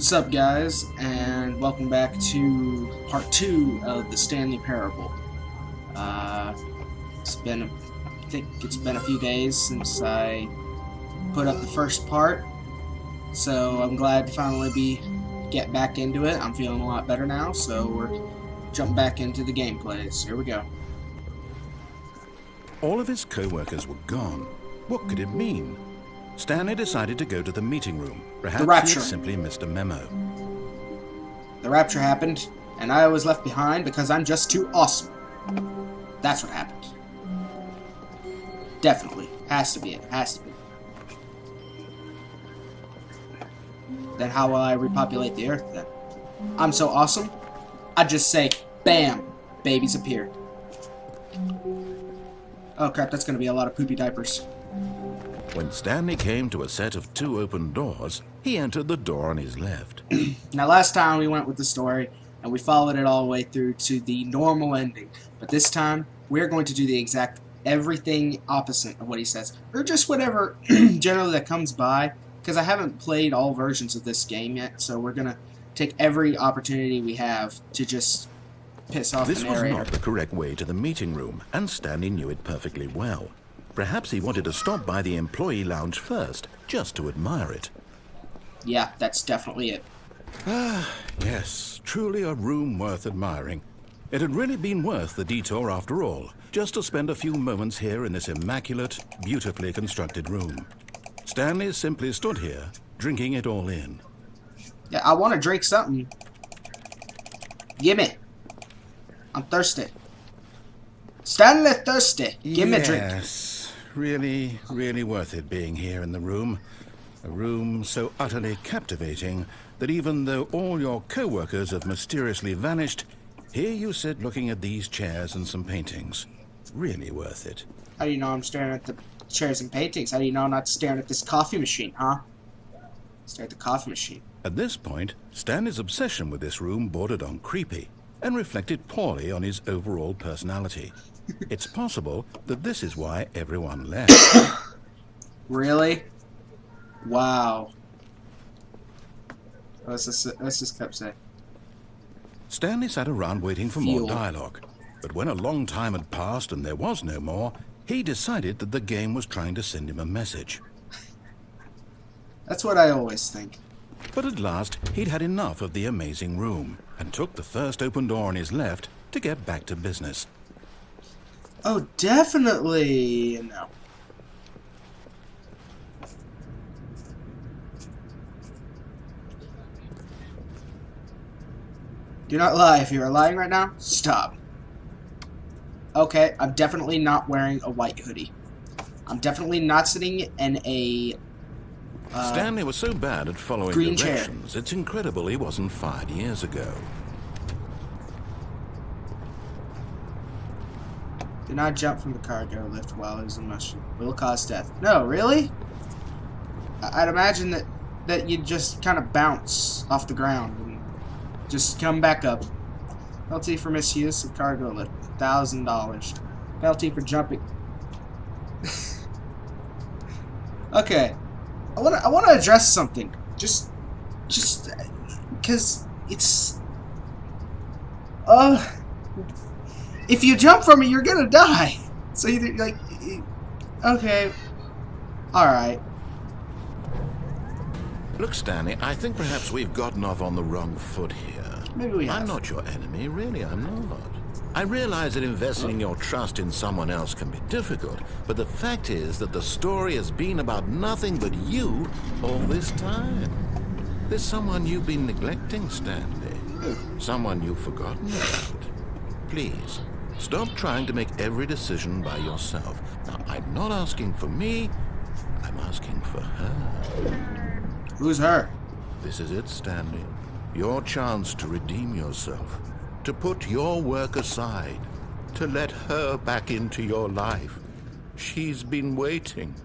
What's up, guys, and welcome back to part 2 of the Stanley Parable. I think it's been a few days since I put up the first part, so I'm glad to finally get back into it. I'm feeling a lot better now, so we're jumping back into the gameplays. Here we go. All of his co-workers were gone. What could it mean? Stanley decided to go to the meeting room. Perhaps he had simply missed a memo. The rapture happened, and I was left behind because I'm just too awesome. That's what happened. Definitely. Has to be it. Has to be. Then how will I repopulate the Earth, then? I'm so awesome, I'd just say, BAM! Babies appear. Oh crap, that's gonna be a lot of poopy diapers. When Stanley came to a set of 2 open doors, he entered the door on his left. Now, last time we went with the story, and we followed it all the way through to the normal ending. But this time, we're going to do the exact everything opposite of what he says. Or just whatever generally that comes by, because I haven't played all versions of this game yet, so we're going to take every opportunity we have to just piss off the narrator. This was not the correct way to the meeting room, and Stanley knew it perfectly well. Perhaps he wanted to stop by the employee lounge first, just to admire it. Yeah, that's definitely it. Ah, yes, truly a room worth admiring. It had really been worth the detour after all, just to spend a few moments here in this immaculate, beautifully constructed room. Stanley simply stood here, drinking it all in. Yeah, I want to drink something. Gimme. I'm thirsty. Stanley thirsty. Give me a drink. Yes, really worth it being here in the room. A room so utterly captivating that even though all your co-workers have mysteriously vanished, here you sit looking at these chairs and some paintings. Really worth it. How do you know I'm staring at the chairs and paintings? How do you know I'm not staring at this coffee machine, huh? Stare at the coffee machine. At this point, Stanley's obsession with this room bordered on creepy and reflected poorly on his overall personality. It's possible that this is why everyone left. Really? Wow. What's this cup say? Stanley sat around waiting for more dialogue. But when a long time had passed and there was no more, he decided that the game was trying to send him a message. That's what I always think. But at last, he'd had enough of the amazing room and took the first open door on his left to get back to business. Oh, definitely no. Do not lie. If you are lying right now, stop. Okay, I'm definitely not wearing a white hoodie. I'm definitely not sitting in a Stanley was so bad at following directions, it's incredible he wasn't fired years ago. Do not jump from the cargo lift while it is in motion. Will cause death. No, really? I'd imagine that you'd just kind of bounce off the ground and just come back up. Penalty for misuse of cargo lift, $1,000. Penalty for jumping. Okay, I want to address something. Just because it's if you jump from it, you're gonna die. So either like, okay, all right. Look, Stanley, I think perhaps we've gotten off on the wrong foot here. Maybe we have. I'm not your enemy, really, I'm not. I realize that investing your trust in someone else can be difficult, but the fact is that the story has been about nothing but you all this time. There's someone you've been neglecting, Stanley. Someone you've forgotten about. Please, stop trying to make every decision by yourself. Now, I'm not asking for me, I'm asking for her. Who's her? This is it, Stanley. Your chance to redeem yourself. To put your work aside. To let her back into your life. She's been waiting.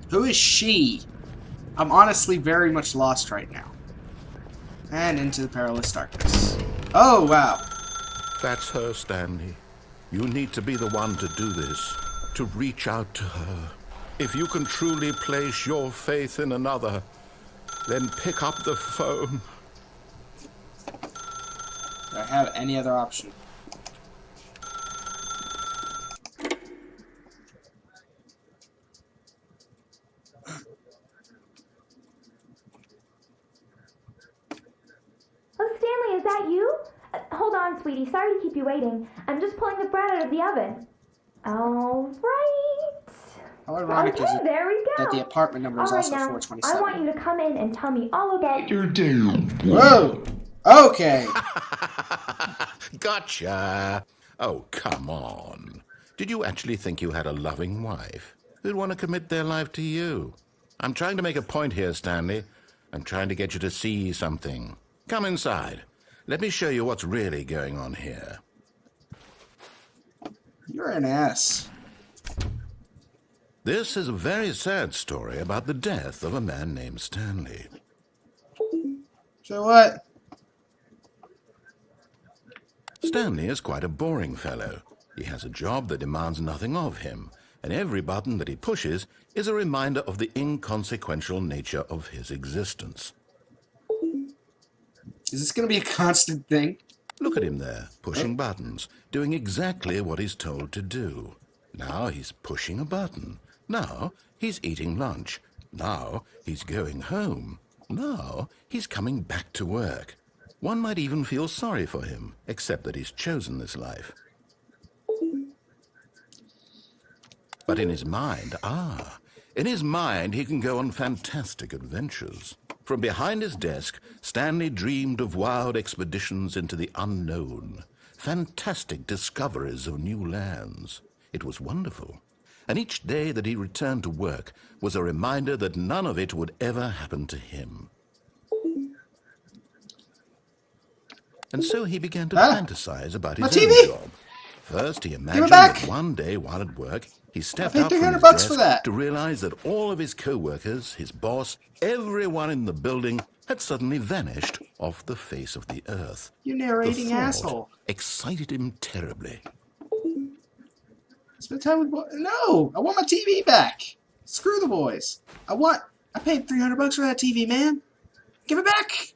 Who is she? I'm honestly very much lost right now. And into the perilous darkness. Oh, wow. That's her, Stanley. You need to be the one to do this. To reach out to her. If you can truly place your faith in another, Then pick up the phone. Do I have any other option? Oh, Stanley, is that you? Hold on, sweetie. Sorry to keep you waiting. I'm just pulling the bread out of the oven. All right. How ironic is it there we go. that the apartment number is All right, also now, 427? I want you to come in and tell me all about your day. Whoa! Okay. Gotcha. Oh, come on. Did you actually think you had a loving wife who'd want to commit their life to you? I'm trying to make a point here, Stanley. I'm trying to get you to see something. Come inside. Let me show you what's really going on here. You're an ass. This is a very sad story about the death of a man named Stanley. So what? Stanley is quite a boring fellow. He has a job that demands nothing of him, and every button that he pushes is a reminder of the inconsequential nature of his existence. Is this going to be a constant thing? Look at him there, pushing buttons, doing exactly what he's told to do. Now he's pushing a button. Now he's eating lunch. Now he's going home. Now he's coming back to work. One might even feel sorry for him, except that he's chosen this life. But in his mind, he can go on fantastic adventures. From behind his desk, Stanley dreamed of wild expeditions into the unknown, fantastic discoveries of new lands. It was wonderful. And each day that he returned to work was a reminder that none of it would ever happen to him. And so he began to fantasize about his own job. First, he imagined that one day while at work, he stepped up from his desk to realize that all of his co-workers, his boss, everyone in the building had suddenly vanished off the face of the earth. You narrating asshole. Excited him terribly. Spend time with No! I want my TV back! Screw the boys. I paid $300 for that TV, man. Give it back!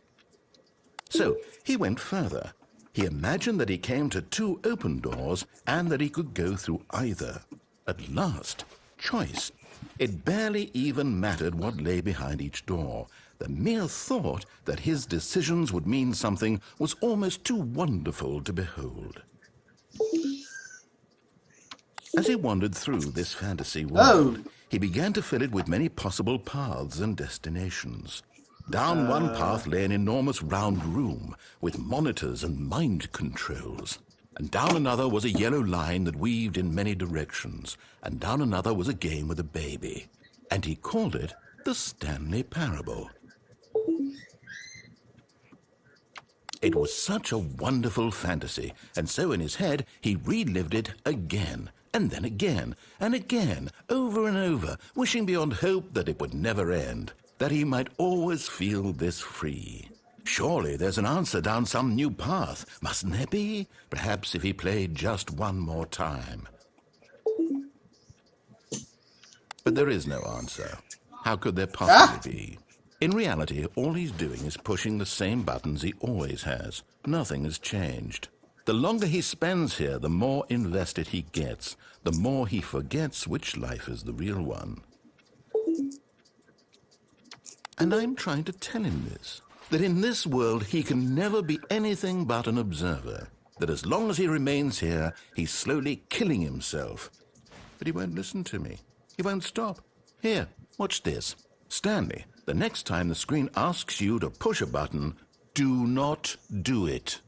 So, he went further. He imagined that he came to two open doors and that he could go through either. At last, choice. It barely even mattered what lay behind each door. The mere thought that his decisions would mean something was almost too wonderful to behold. As he wandered through this fantasy world, he began to fill it with many possible paths and destinations. Down one path lay an enormous round room with monitors and mind controls. And down another was a yellow line that weaved in many directions. And down another was a game with a baby. And he called it the Stanley Parable. It was such a wonderful fantasy, and so in his head he relived it again, and then again, and again, over and over, wishing beyond hope that it would never end, that he might always feel this free. Surely there's an answer down some new path, mustn't there be? Perhaps if he played just one more time. But there is no answer. How could there possibly be? In reality, all he's doing is pushing the same buttons he always has. Nothing has changed. The longer he spends here, the more invested he gets, the more he forgets which life is the real one. And I'm trying to tell him this, that in this world he can never be anything but an observer, that as long as he remains here, he's slowly killing himself. But he won't listen to me. He won't stop. Here, watch this. Stanley, the next time the screen asks you to push a button, do not do it.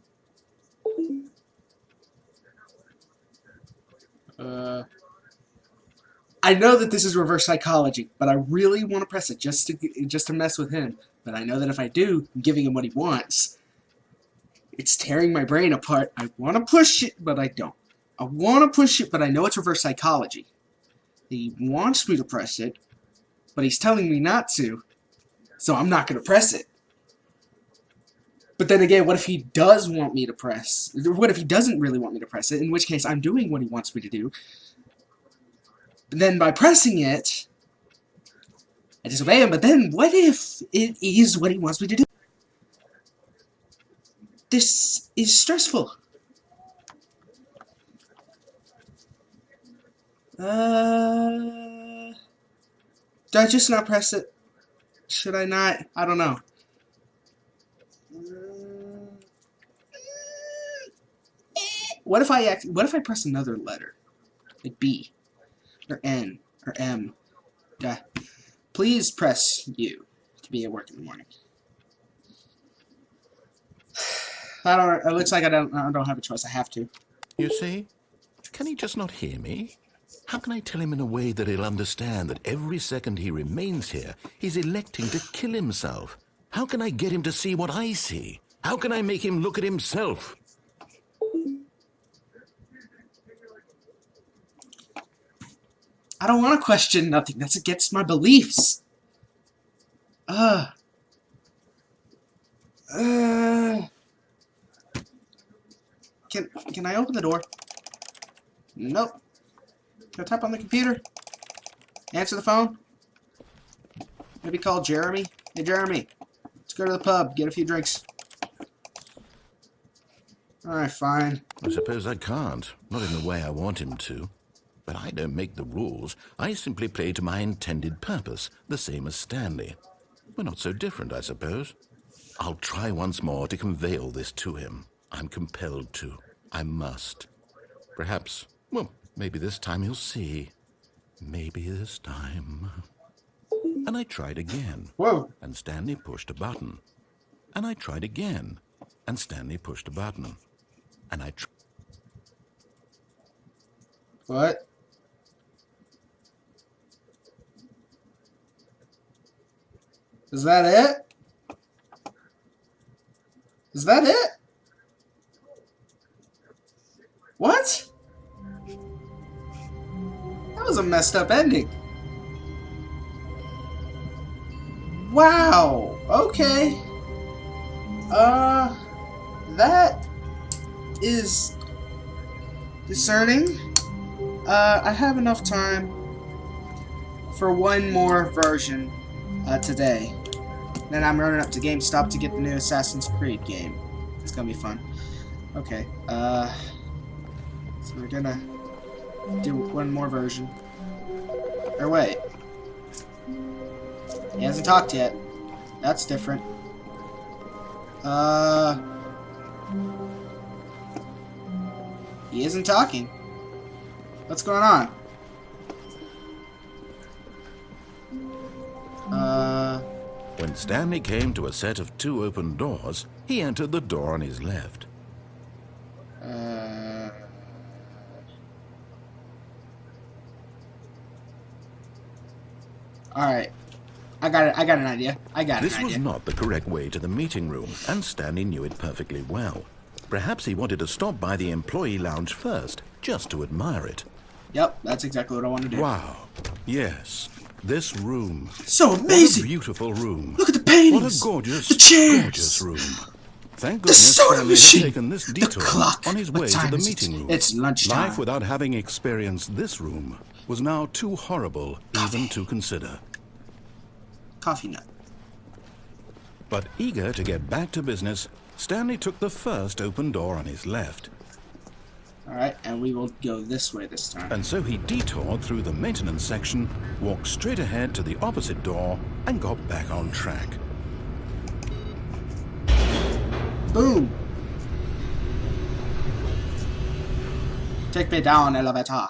I know that this is reverse psychology, but I really want to press it just to mess with him. But I know that if I do, I'm giving him what he wants. It's tearing my brain apart. I want to push it, but I don't. I want to push it, but I know it's reverse psychology. He wants me to press it, but he's telling me not to, so I'm not going to press it. But then again, what if he does want me to press? What if he doesn't really want me to press it, in which case I'm doing what he wants me to do. But then by pressing it, I disobey him, but then what if it is what he wants me to do? This is stressful. Do I just not press it? Should I not? I don't know. What if I press another letter? Like B or N or M? Please press U to be at work in the morning. It looks like I don't have a choice. I have to. You see? Can he just not hear me? How can I tell him in a way that he'll understand that every second he remains here, he's electing to kill himself? How can I get him to see what I see? How can I make him look at himself? I don't want to question nothing. That's against my beliefs. Can I open the door? Nope. Can I tap on the computer? Answer the phone? Maybe call Jeremy? Hey, Jeremy. Let's go to the pub. Get a few drinks. Alright, fine. I suppose I can't. Not in the way I want him to. But I don't make the rules. I simply play to my intended purpose, the same as Stanley. We're not so different, I suppose. I'll try once more to convey all this to him. I'm compelled to. I must. Perhaps, well, maybe this time he'll see. Maybe this time. And I tried again. Whoa. And Stanley pushed a button. And I tried again. And Stanley pushed a button. And I tried. What? Is that it? Is that it? What? That was a messed up ending. Wow. Okay. That is discerning. I have enough time for one more version today. Then I'm running up to GameStop to get the new Assassin's Creed game. It's gonna be fun. Okay, so we're gonna do one more version. Or wait. He hasn't talked yet. That's different. He isn't talking. What's going on? When Stanley came to a set of 2 open doors, he entered the door on his left. Alright. I got an idea. This was not the correct way to the meeting room, and Stanley knew it perfectly well. Perhaps he wanted to stop by the employee lounge first, just to admire it. Yep, that's exactly what I want to do. Wow. Yes. This room. So amazing! What a beautiful room. Look at the paintings! What a gorgeous, the chairs! gorgeous room. Thank goodness Stanley has taken this detour on his way to the meeting room. It's lunchtime. Life without having experienced this room was now too horrible even to consider. Coffee nut. But eager to get back to business, Stanley took the first open door on his left. Alright, and we will go this way this time. And so he detoured through the maintenance section, walked straight ahead to the opposite door, and got back on track. Boom! Take me down, elevator.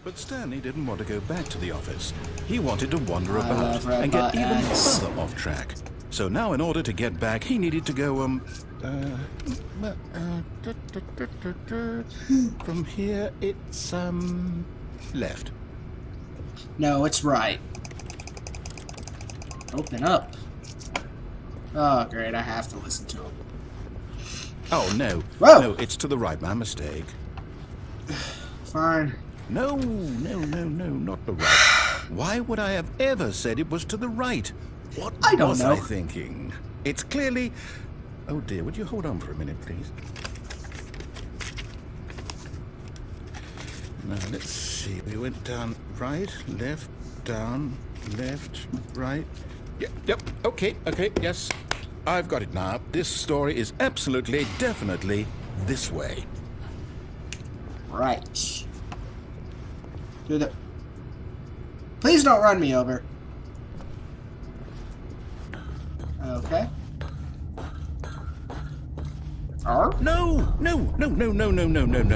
But Stanley didn't want to go back to the office. He wanted to wander about and get even further off track. So now in order to get back, he needed to go, from here, it's, left. No, it's right. Open up. Oh, great, I have to listen to him. Oh, no. Whoa. No, it's to the right, my mistake. Fine. No, not the right. Why would I have ever said it was to the right? What I don't was know. I thinking? It's clearly... Oh dear, would you hold on for a minute, please? Now, let's see. We went down right, left, down, left, right. Yep, okay, yes. I've got it now. This story is absolutely, definitely this way. Right. Do the... Please don't run me over. Okay. No.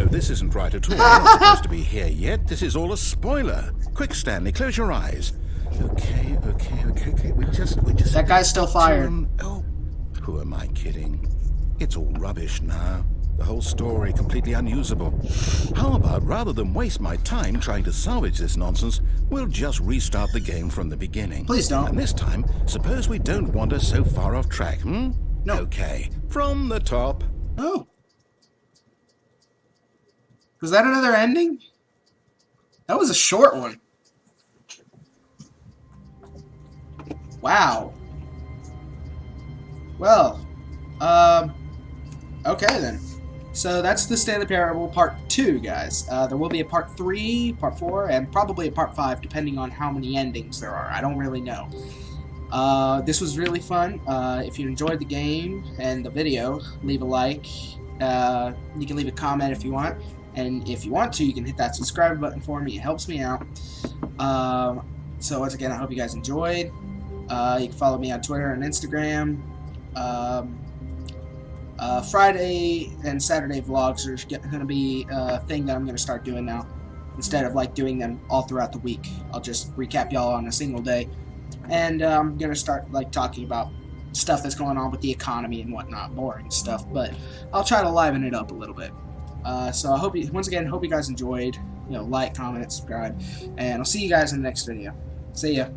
This isn't right at all. I'm not supposed to be here yet. This is all a spoiler. Quick, Stanley, close your eyes. Okay. We just. That guy's still fired. Oh, who am I kidding? It's all rubbish now. The whole story completely unusable. How about, rather than waste my time trying to salvage this nonsense, we'll just restart the game from the beginning. Please don't. And this time, suppose we don't wander so far off track, No. Okay, from the top. Oh. Was that another ending? That was a short one. Wow. Well, okay then. So that's the Stanley Parable Part 2, guys. There will be a Part 3, Part 4, and probably a Part 5, depending on how many endings there are. I don't really know. This was really fun. If you enjoyed the game and the video, leave a like. You can leave a comment if you want. And if you want to, you can hit that subscribe button for me. It helps me out. So once again, I hope you guys enjoyed. You can follow me on Twitter and Instagram. Friday and Saturday vlogs are going to be a thing that I'm going to start doing now. Instead of like doing them all throughout the week, I'll just recap y'all on a single day. And I'm going to start like talking about stuff that's going on with the economy and whatnot, boring stuff. But I'll try to liven it up a little bit. So I hope you, once again, hope you guys enjoyed. Like, comment, subscribe, and I'll see you guys in the next video. See ya.